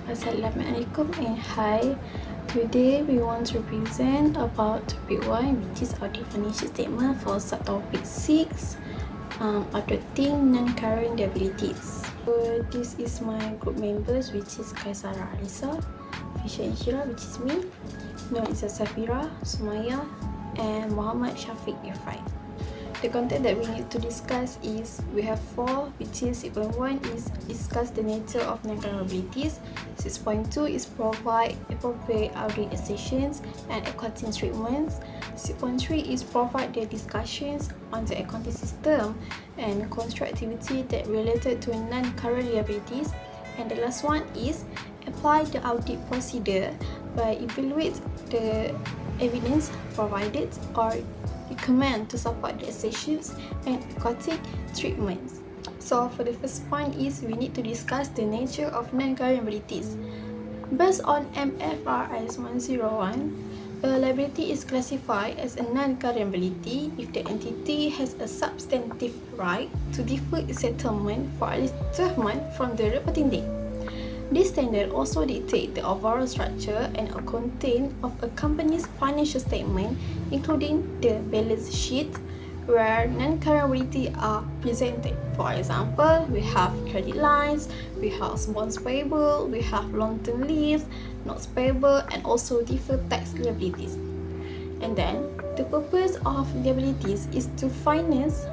Assalamualaikum and hi. Today we want to present about topic 1, which is Audit Financial Statement for subtopic 6, auditing non-current liabilities. So this is my group members, which is Kaisara Alisa, Fisher Inshira, which is me, Nur Isa Safira, Sumaya, and Muhammad Shafiq Irfan. The content that we need to discuss is, we have 4, which is 6.1 is discuss the nature of non-current liabilities, 6.2 is provide appropriate audit assertions and accounting treatments, 6.3 is provide the discussions on the accounting system and control activity that related to non-current liabilities, and the last one is apply the audit procedure by evaluate the evidence provided or recommend to support the assertions and accounting treatments. So for the first point is, we need to discuss the nature of non-current liabilities. Based on MFRS 101, a liability is classified as a non-current liability if the entity has a substantive right to defer its settlement for at least 12 months from the reporting date. This standard also dictates the overall structure and content of a company's financial statement, including the balance sheet, where non-current liabilities are presented. For example, we have credit lines, we have bonds payable, we have long-term leaves, notes payable, and also deferred tax liabilities. And then, the purpose of liabilities is to finance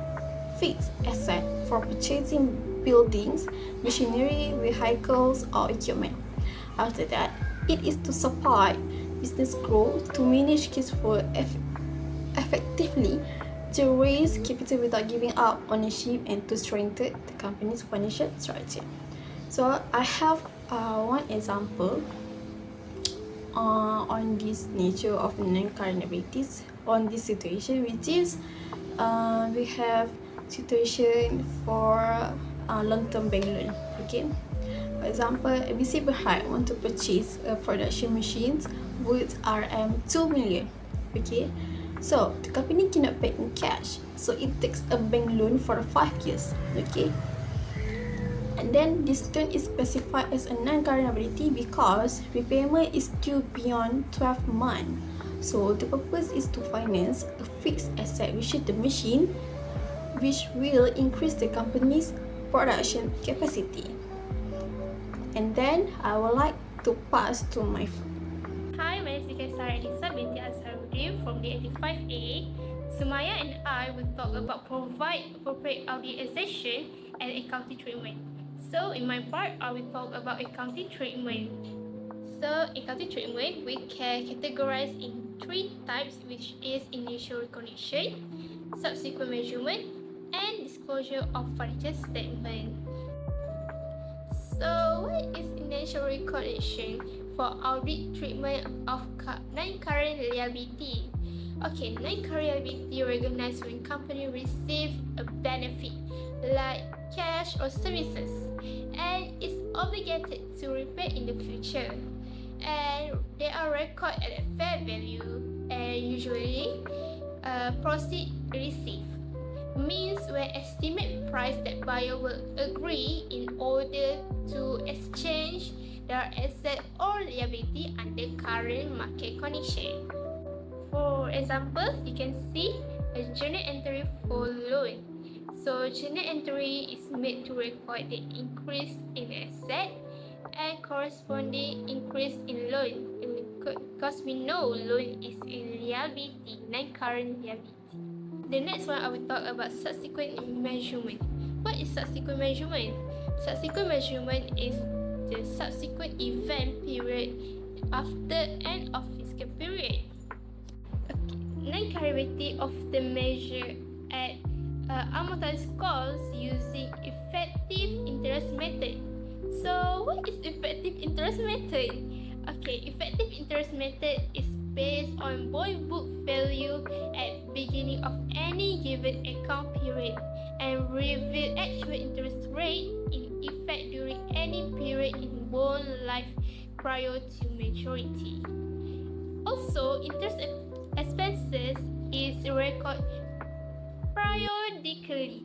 fixed assets for purchasing buildings, machinery, vehicles, or equipment. After that, it is to support business growth, to manage cash flow effectively, to raise capital without giving up ownership, and to strengthen the company's financial structure. So I have one example on this nature of non-current liabilities on this situation, which is we have situation for long-term bank loan. Okay, for example, ABC Berhad want to purchase a production machines worth RM2 million. Okay, so the company cannot pay in cash, so it takes a bank loan for 5 years. Okay, and then this loan is classified as a non-current liability because repayment is due beyond 12 months. So the purpose is to finance a fixed asset, which is the machine, which will increase the company's production capacity. And then I would like to pass to my Hi, my name is Kaisara Elisa binti Azharuddin from the 85A. Sumaya and I will talk about provide appropriate audit assertion and accounting treatment. So in my part, I will talk about accounting treatment. So accounting treatment we can categorize in 3 types, which is initial recognition, subsequent measurement, and disclosure of financial statement. So what is initial recognition for audit treatment of non-current liability? Okay, non-current liability recognized when company receive a benefit like cash or services and is obligated to repay in the future, and they are recorded at a fair value and usually proceed received means when estimate price that buyer will agree in order to exchange their asset or liability under current market condition. For example, you can see a journal entry for loan. So journal entry is made to record the increase in asset and corresponding increase in loan, because we know loan is a liability, non-current liability. The next one, I will talk about subsequent measurement. What is subsequent measurement? Subsequent measurement is the subsequent event period after end of fiscal period. Okay. Non-curability of the measure at amortized cost using effective interest method. So what is effective interest method? Okay, effective interest method is based on bond book value at beginning of any given account period and reveal actual interest rate in effect during any period in bond life prior to maturity. Also, interest expenses is recorded periodically.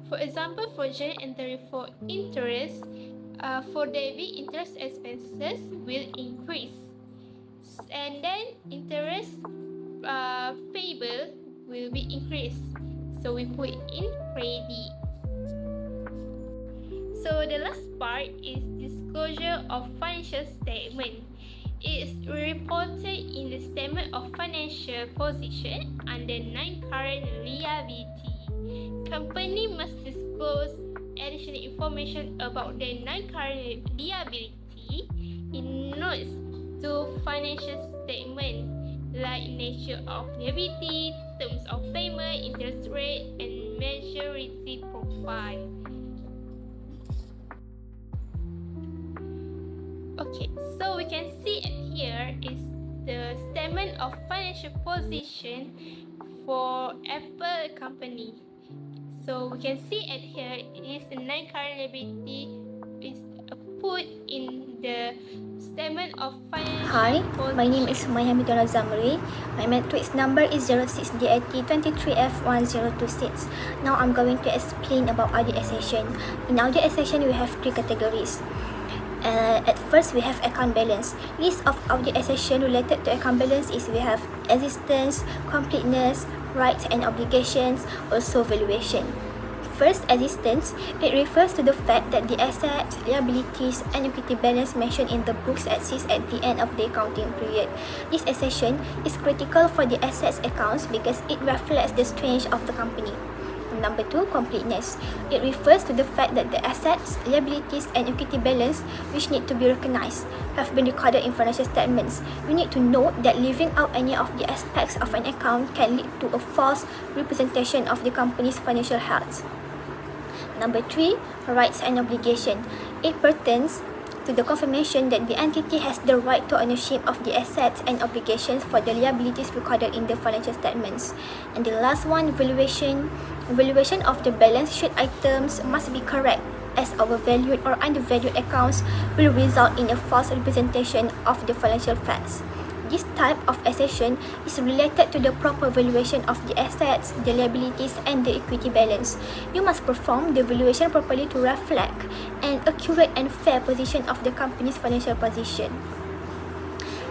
For example, for journal entry for interest, for debit, interest expenses will increase, and then interest payable will be increased. So we put in credit. So the last part is disclosure of financial statement. It is reported in the statement of financial position under non-current liability. Company must disclose additional information about the non-current liability in notes to financial statement, like nature of liability, terms of payment, interest rate, and maturity profile. Okay, so we can see it here is the statement of financial position for Apple company. So we can see it here is the non-current liability is put in the statement of financial Hi, position. my name is Maya Midona Zamri. My matrix number is 06DAT23F1026. Now I'm going to explain about audit accession. In audit accession, we have three categories. At first, we have account balance. List of audit accession related to account balance is we have existence, completeness, rights and obligations, also valuation. First, existence. It refers to the fact that the assets, liabilities, and equity balance mentioned in the books exist at the end of the accounting period. This accession is critical for the assets accounts because it reflects the strength of the company. Number 2, completeness. It refers to the fact that the assets, liabilities, and equity balance, which need to be recognized, have been recorded in financial statements. We need to note that leaving out any of the aspects of an account can lead to a false representation of the company's financial health. Number 3, rights and obligation. It pertains to the confirmation that the entity has the right to ownership of the assets and obligations for the liabilities recorded in the financial statements. And the last one, valuation. Valuation of the balance sheet items must be correct, as overvalued or undervalued accounts will result in a false representation of the financial facts. This type of accession is related to the proper valuation of the assets, the liabilities, and the equity balance. You must perform the valuation properly to reflect an accurate and fair position of the company's financial position.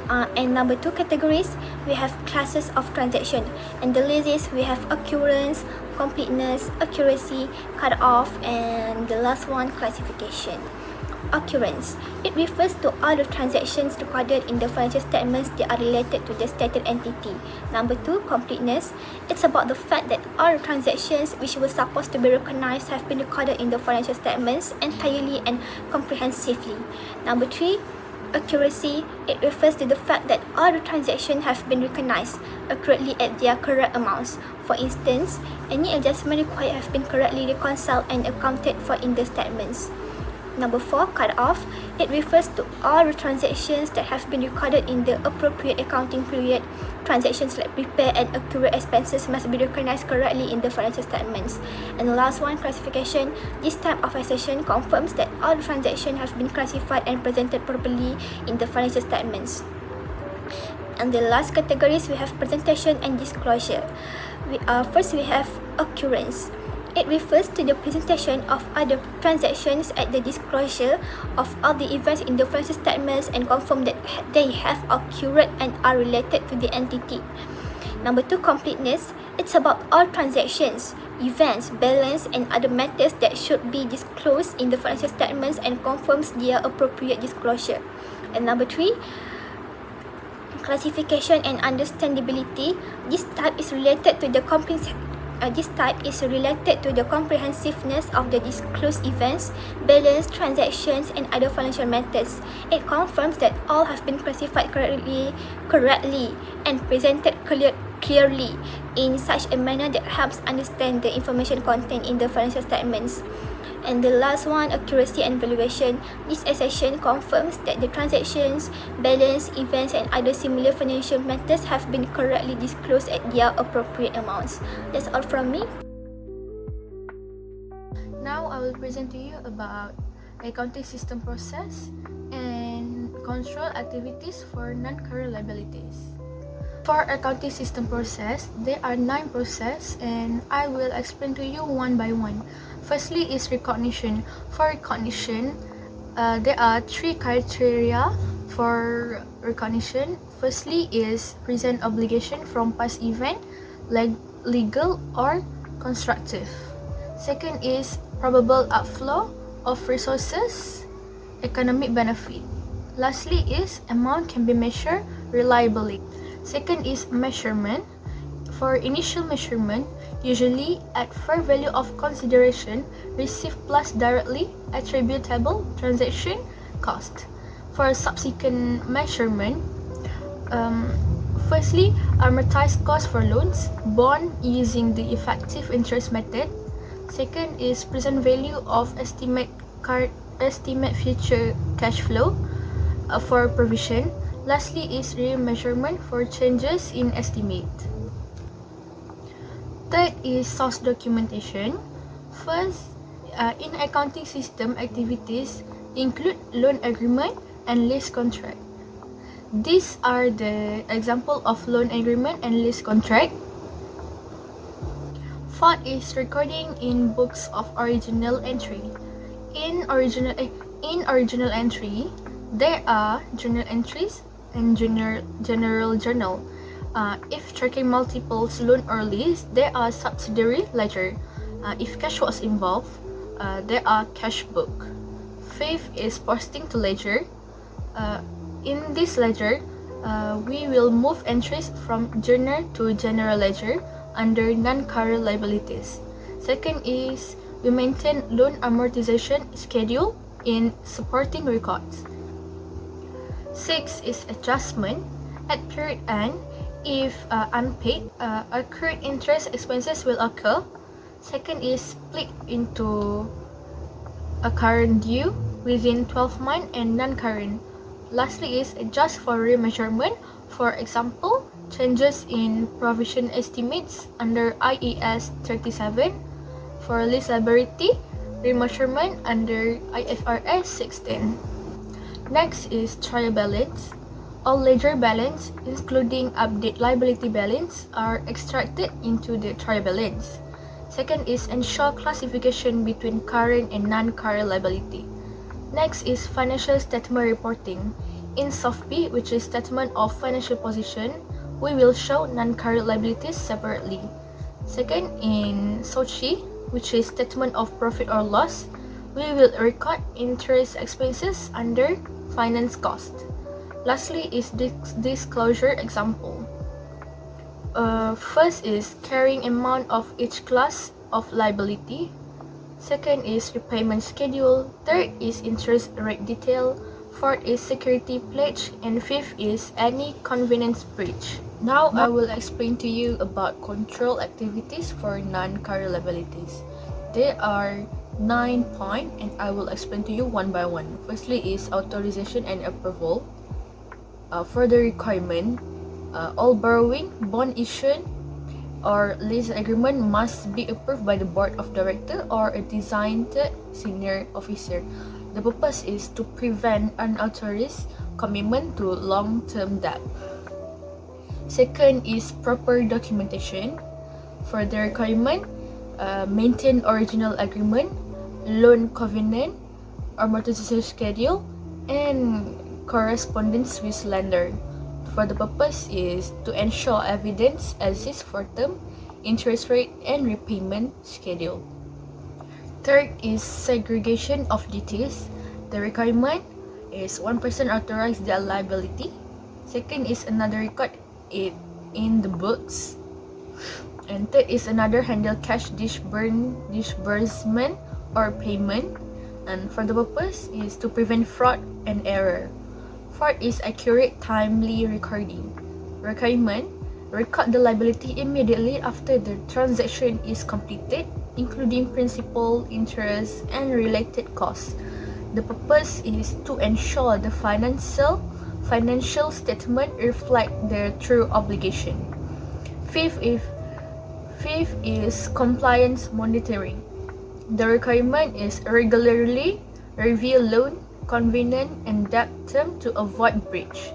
And number 2 categories, we have classes of transaction. And the list is we have occurrence, completeness, accuracy, cut-off, and the last one, classification. Occurrence. It refers to all the transactions recorded in the financial statements that are related to the stated entity. Number 2, completeness. It's about the fact that all the transactions which were supposed to be recognized have been recorded in the financial statements entirely and comprehensively. Number 3, accuracy. It refers to the fact that all the transactions have been recognized accurately at their correct amounts. For instance, any adjustment required have been correctly reconciled and accounted for in the statements. Number 4, cut-off. It refers to all the transactions that have been recorded in the appropriate accounting period. Transactions like prepaid and accurate expenses must be recognized correctly in the financial statements. And the last one, classification. This type of accession confirms that all the transactions have been classified and presented properly in the financial statements. And the last categories, we have presentation and disclosure. First, we have occurrence. It refers to the presentation of other transactions at the disclosure of all the events in the financial statements and confirm that they have occurred and are related to the entity. Number 2, completeness. It's about all transactions, events, balance, and other matters that should be disclosed in the financial statements and confirms their appropriate disclosure. And number 3, classification and understandability. This type is related to the comprehensiveness of the disclosed events, balance, transactions, and other financial matters. It confirms that all have been classified correctly and presented clearly in such a manner that helps understand the information contained in the financial statements. And the last one, accuracy and valuation. This accession confirms that the transactions, balance, events, and other similar financial matters have been correctly disclosed at their appropriate amounts. That's all from me. Now I will present to you about accounting system process and control activities for non-current liabilities. For accounting system process, there are 9 processes and I will explain to you one by one. Firstly is recognition. For recognition, there are 3 criteria for recognition. Firstly is present obligation from past event, legal or constructive. Second is probable outflow of resources, economic benefit. Lastly is amount can be measured reliably. Second is measurement. For initial measurement, usually at fair value of consideration received plus directly attributable transaction cost. For subsequent measurement, firstly, amortized cost for loans, bond using the effective interest method. Second is present value of estimate future cash flow for provision. Lastly is remeasurement for changes in estimate. Third is source documentation. First, in accounting system activities include loan agreement and lease contract. These are the example of loan agreement and lease contract. Fourth is recording in books of original entry. In original entry, there are journal entries and general journal. If tracking multiples loan or lease, there are subsidiary ledger. If cash was involved, there are cash book. Fifth is posting to ledger. In this ledger, we will move entries from journal to general ledger under non-current liabilities. Second is we maintain loan amortization schedule in supporting records. Six is adjustment. At period end, if unpaid, accrued interest expenses will occur. Second is split into a current due within 12 months and non-current. Lastly is adjust for remeasurement. For example, changes in provision estimates under IAS 37. For lease liability, remeasurement under IFRS 16. Next is trial balance. All ledger balance, including update liability balance, are extracted into the trial balance. Second is ensure classification between current and non-current liability. Next is financial statement reporting. In SOFP, which is statement of financial position, we will show non-current liabilities separately. Second, in SOCI, which is statement of profit or loss, we will record interest expenses under finance cost. Lastly is disclosure example. First is carrying amount of each class of liability. Second is repayment schedule. Third is interest rate detail. Fourth is security pledge. And fifth is any convenience breach. Now I will explain to you about control activities for non-current liabilities. There are 9 points and I will explain to you one by one. Firstly is authorization and approval. For the requirement, all borrowing, bond issue, or lease agreement must be approved by the board of director or a designated senior officer. The purpose is to prevent unauthorized commitment to long-term debt. Second is proper documentation. For the requirement, maintain original agreement, loan covenant, amortization schedule, and correspondence with lender. For the purpose is to ensure evidence exists for term, interest rate, and repayment schedule. Third is segregation of duties. The requirement is one person authorized the liability. Second is another record it in the books. And third is another handle cash disbursement or payment. And for the purpose is to prevent fraud and error. Fourth is accurate, timely recording. Requirement: record the liability immediately after the transaction is completed, including principal, interest, and related costs. The purpose is to ensure the financial statement reflect their true obligation. Fifth is compliance monitoring. The requirement is regularly review loan, covenant, and debt term to avoid breach.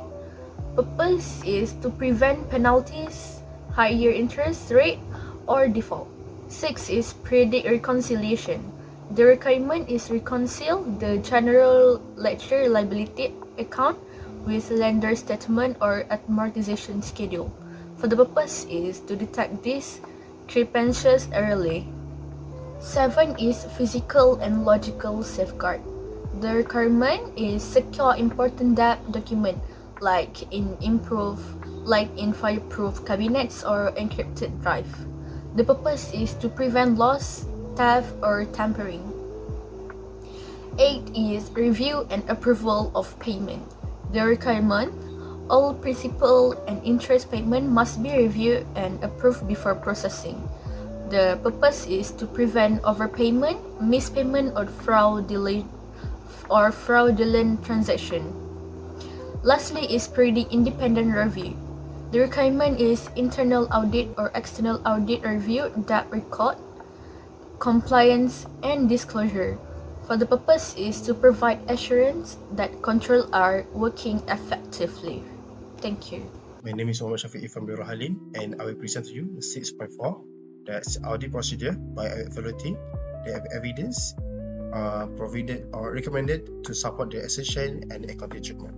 purpose is to prevent penalties, higher interest rate, or default. 6 is predict reconciliation. The requirement is reconcile the general ledger liability account with lender statement or amortization schedule. For the purpose is to detect these discrepancies early. 7 is physical and logical safeguard. The requirement is secure important document like in fireproof cabinets or encrypted drive. The purpose is to prevent loss, theft, or tampering. 8 is review and approval of payment. The requirement, all principal and interest payment must be reviewed and approved before processing. The purpose is to prevent overpayment, mispayment, or fraudulent transaction. Lastly is predict independent review. The requirement is internal audit or external audit review that record compliance and disclosure. For the purpose is to provide assurance that control are working effectively. Thank you. My name is Muhammad Shafiq from Biro Halim, and I will present to you 6.4. That's audit procedure by evaluating the evidence provided or recommended to support the assertion and accounting treatment.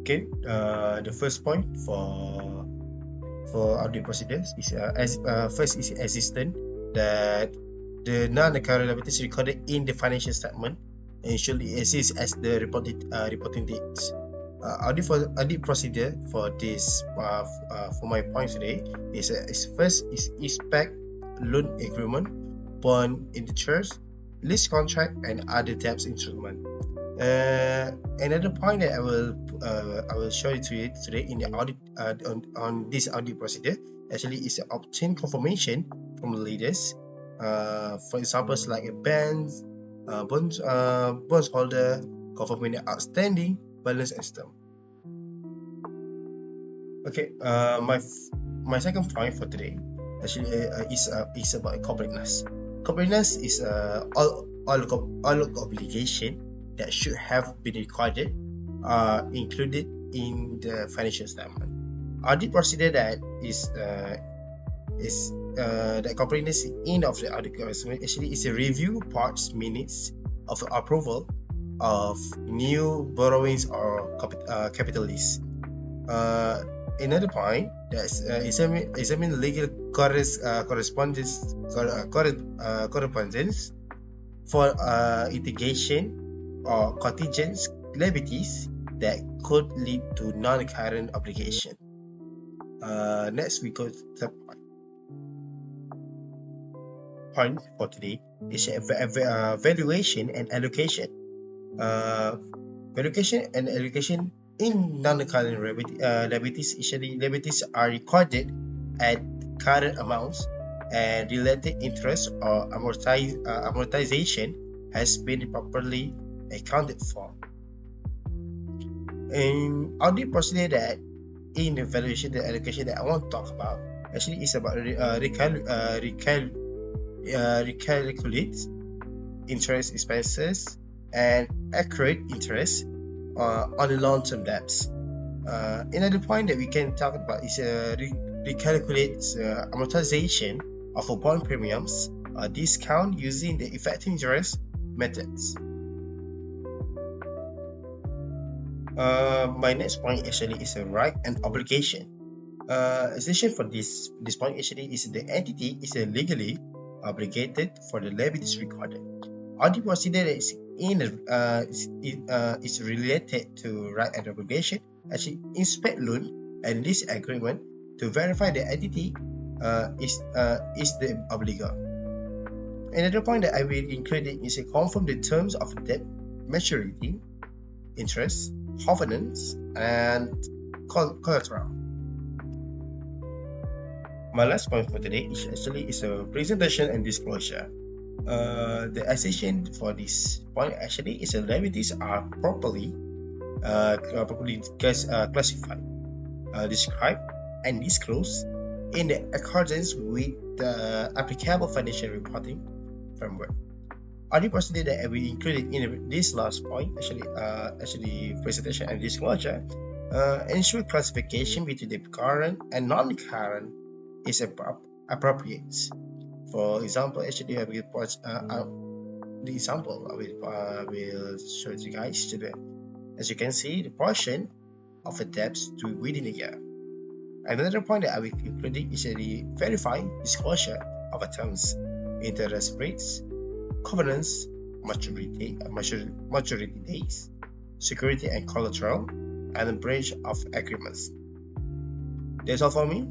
Okay, the first point for audit procedures is first is existent that the non-account liabilities recorded in the financial statement and should exist as the reporting dates. Audit procedure for this for my point today is first is inspect loan agreement, bond indentures, lease contract, and other debts instrument. Another point that I will show it to you today in the audit on this audit procedure actually is to obtain confirmation from the leaders. For examples like a bonds holder, confirming the outstanding balance and stamp. Okay, my second point for today actually is about corporateness. Corporateness is all obligation that should have been recorded included in the financial statement. Audit procedure that is the corporateness in of the audit actually is a review parts minutes of approval of new borrowings or capital lease. Another point that's examine legal correspondence for litigation or contingent liabilities that could lead to non-current obligation. Next we go to the point for today is valuation and allocation. Valuation and allocation in non-current liabilities, usually liabilities are recorded at current amounts and related interest or amortization has been properly accounted for. In audit procedure that in the valuation and allocation that I want to talk about actually is about recalculate interest expenses and accurate interest on long-term debts. Another point that we can talk about is recalculate amortization of a bond premiums discount using the effective interest methods. My next point actually is a right and obligation. Essential for this point actually is the entity is legally obligated for the liabilities recorded. Audit procedure is related to right and obligation. Actually, inspect loan and lease agreement to verify the entity is the obligor. Another point that I will include is to confirm the terms of debt maturity, interest, covenants, and collateral. My last point for today is actually a presentation and disclosure. The assertion for this point actually is that liabilities are properly classified, described, and disclosed in the accordance with the applicable financial reporting framework. audit procedure that we included in this last point, actually presentation and disclosure, ensure classification between the current and non-current is appropriate. For example, actually, I will put the example I will show you guys today. As you can see, the portion of a debt to within a year. Another point that I will include is the verified disclosure of a terms, interest rates, covenants, maturity days, security and collateral, and a breach of agreements. That's all for me.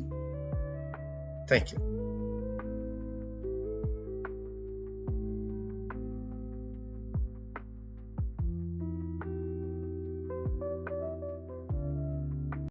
Thank you.